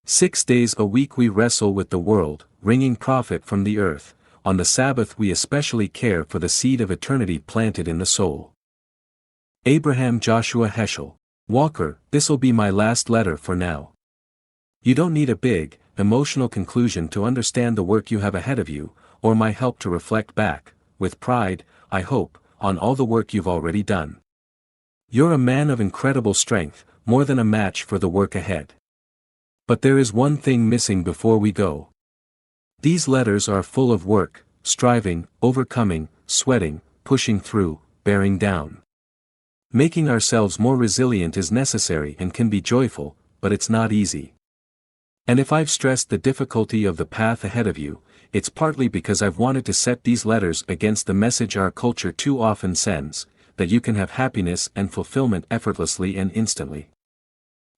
6 days a week we wrestle with the world, wringing profit from the earth. On the Sabbath we especially care for the seed of eternity planted in the soul. Abraham Joshua Heschel. Walker, this'll be my last letter for now. You don't need a big, emotional conclusion to understand the work you have ahead of you, or my help to reflect back, with pride, I hope, on all the work you've already done. You're a man of incredible strength, more than a match for the work ahead. But there is one thing missing before we go. These letters are full of work, striving, overcoming, sweating, pushing through, bearing down. Making ourselves more resilient is necessary and can be joyful, but it's not easy. And if I've stressed the difficulty of the path ahead of you, it's partly because I've wanted to set these letters against the message our culture too often sends, that you can have happiness and fulfillment effortlessly and instantly.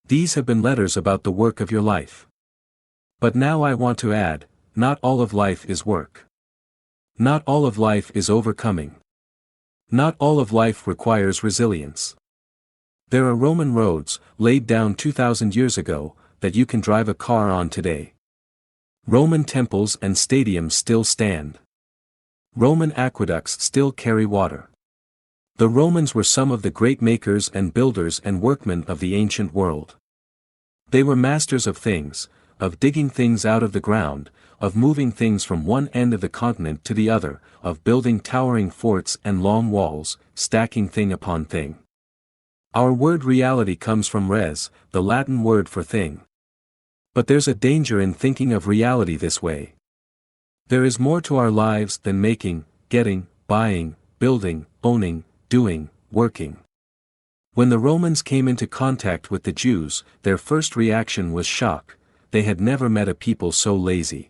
These have been letters about the work of your life. But now I want to add, not all of life is work. Not all of life is overcoming. Not all of life requires resilience. There are Roman roads, laid down 2,000 years ago, that you can drive a car on today. Roman temples and stadiums still stand. Roman aqueducts still carry water. The Romans were some of the great makers and builders and workmen of the ancient world. They were masters of things, of digging things out of the ground, of moving things from one end of the continent to the other, of building towering forts and long walls, stacking thing upon thing. Our word reality comes from res, the Latin word for thing. But there's a danger in thinking of reality this way. There is more to our lives than making, getting, buying, building, owning, doing, working. When the Romans came into contact with the Jews, their first reaction was shock. They had never met a people so lazy.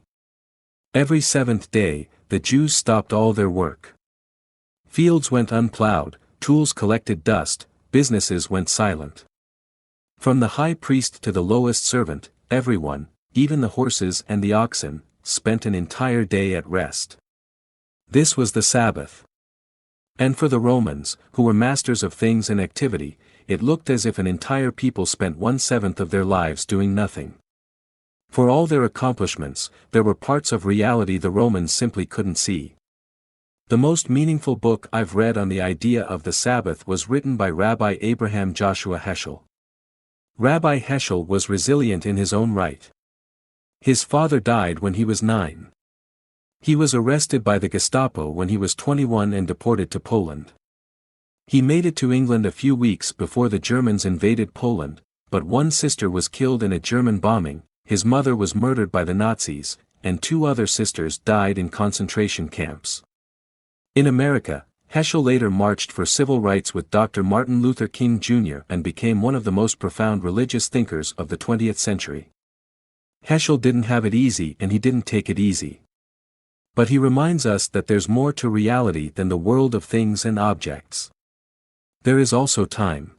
Every seventh day, the Jews stopped all their work. Fields went unplowed, tools collected dust, businesses went silent. From the high priest to the lowest servant, everyone, even the horses and the oxen, spent an entire day at rest. This was the Sabbath. And for the Romans, who were masters of things and activity, it looked as if an entire people spent 1/7 of their lives doing nothing. For all their accomplishments, there were parts of reality the Romans simply couldn't see. The most meaningful book I've read on the idea of the Sabbath was written by Rabbi Abraham Joshua Heschel. Rabbi Heschel was resilient in his own right. His father died when he was 9. He was arrested by the Gestapo when he was 21 and deported to Poland. He made it to England a few weeks before the Germans invaded Poland, but one sister was killed in a German bombing, his mother was murdered by the Nazis, and 2 other sisters died in concentration camps. In America, Heschel later marched for civil rights with Dr. Martin Luther King Jr. and became one of the most profound religious thinkers of the 20th century. Heschel didn't have it easy and he didn't take it easy. But he reminds us that there's more to reality than the world of things and objects. There is also time.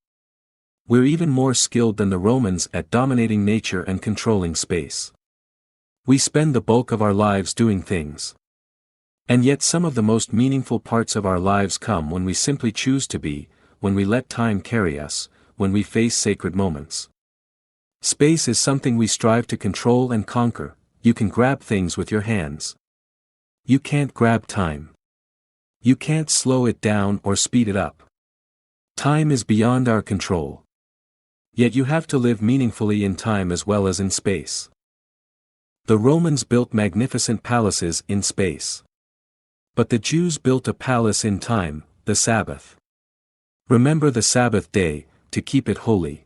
We're even more skilled than the Romans at dominating nature and controlling space. We spend the bulk of our lives doing things. And yet some of the most meaningful parts of our lives come when we simply choose to be, when we let time carry us, when we face sacred moments. Space is something we strive to control and conquer. You can grab things with your hands. You can't grab time. You can't slow it down or speed it up. Time is beyond our control. Yet you have to live meaningfully in time as well as in space. The Romans built magnificent palaces in space. But the Jews built a palace in time, the Sabbath. Remember the Sabbath day, to keep it holy.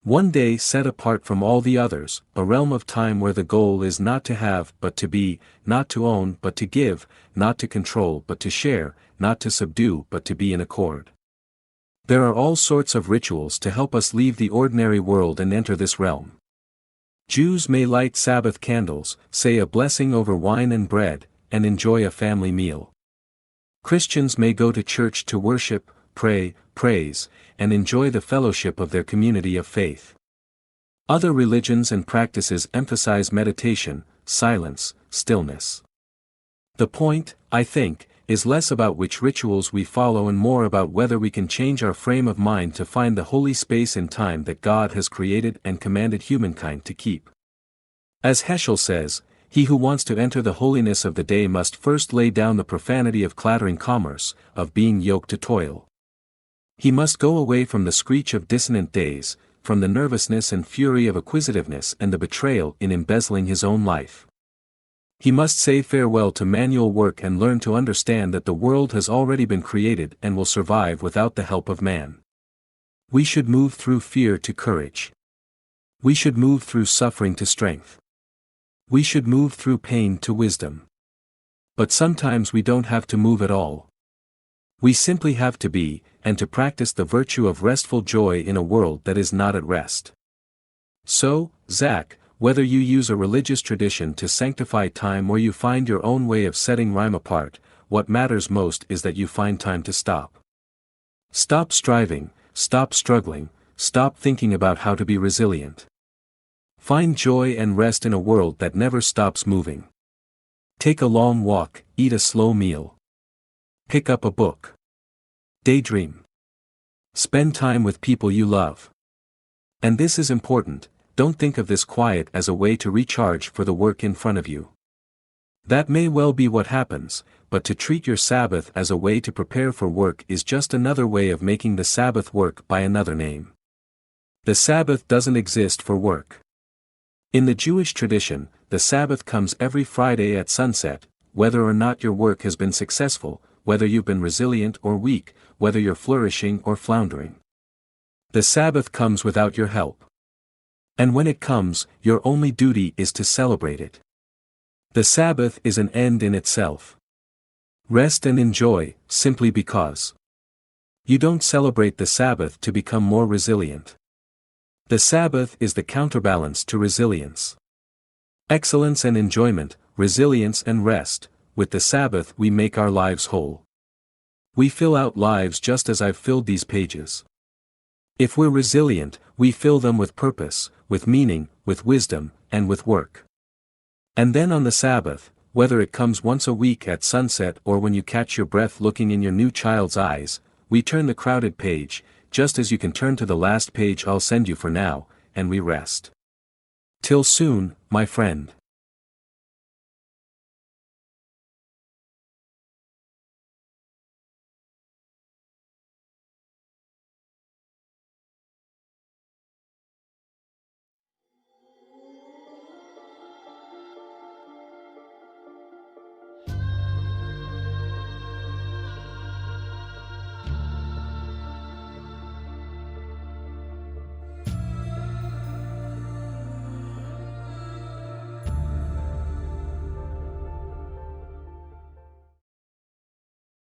One day set apart from all the others, a realm of time where the goal is not to have but to be, not to own but to give, not to control but to share, not to subdue but to be in accord. There are all sorts of rituals to help us leave the ordinary world and enter this realm. Jews may light Sabbath candles, say a blessing over wine and bread, and enjoy a family meal. Christians may go to church to worship, pray, praise, and enjoy the fellowship of their community of faith. Other religions and practices emphasize meditation, silence, stillness. The point, I think, is less about which rituals we follow and more about whether we can change our frame of mind to find the holy space in time that God has created and commanded humankind to keep. As Heschel says, he who wants to enter the holiness of the day must first lay down the profanity of clattering commerce, of being yoked to toil. He must go away from the screech of dissonant days, from the nervousness and fury of acquisitiveness and the betrayal in embezzling his own life. He must say farewell to manual work and learn to understand that the world has already been created and will survive without the help of man. We should move through fear to courage. We should move through suffering to strength. We should move through pain to wisdom. But sometimes we don't have to move at all. We simply have to be, and to practice the virtue of restful joy in a world that is not at rest. So, Zach, whether you use a religious tradition to sanctify time or you find your own way of setting rhyme apart, what matters most is that you find time to stop. Stop striving, stop struggling, stop thinking about how to be resilient. Find joy and rest in a world that never stops moving. Take a long walk, eat a slow meal. Pick up a book. Daydream. Spend time with people you love. And this is important, don't think of this quiet as a way to recharge for the work in front of you. That may well be what happens, but to treat your Sabbath as a way to prepare for work is just another way of making the Sabbath work by another name. The Sabbath doesn't exist for work. In the Jewish tradition, the Sabbath comes every Friday at sunset, whether or not your work has been successful, whether you've been resilient or weak, whether you're flourishing or floundering. The Sabbath comes without your help. And when it comes, your only duty is to celebrate it. The Sabbath is an end in itself. Rest and enjoy, simply because. You don't celebrate the Sabbath to become more resilient. The Sabbath is the counterbalance to resilience. Excellence and enjoyment, resilience and rest, with the Sabbath we make our lives whole. We fill out lives just as I've filled these pages. If we're resilient, we fill them with purpose, with meaning, with wisdom, and with work. And then on the Sabbath, whether it comes once a week at sunset or when you catch your breath looking in your new child's eyes, we turn the crowded page, just as you can turn to the last page I'll send you for now, and we rest. Till soon, my friend.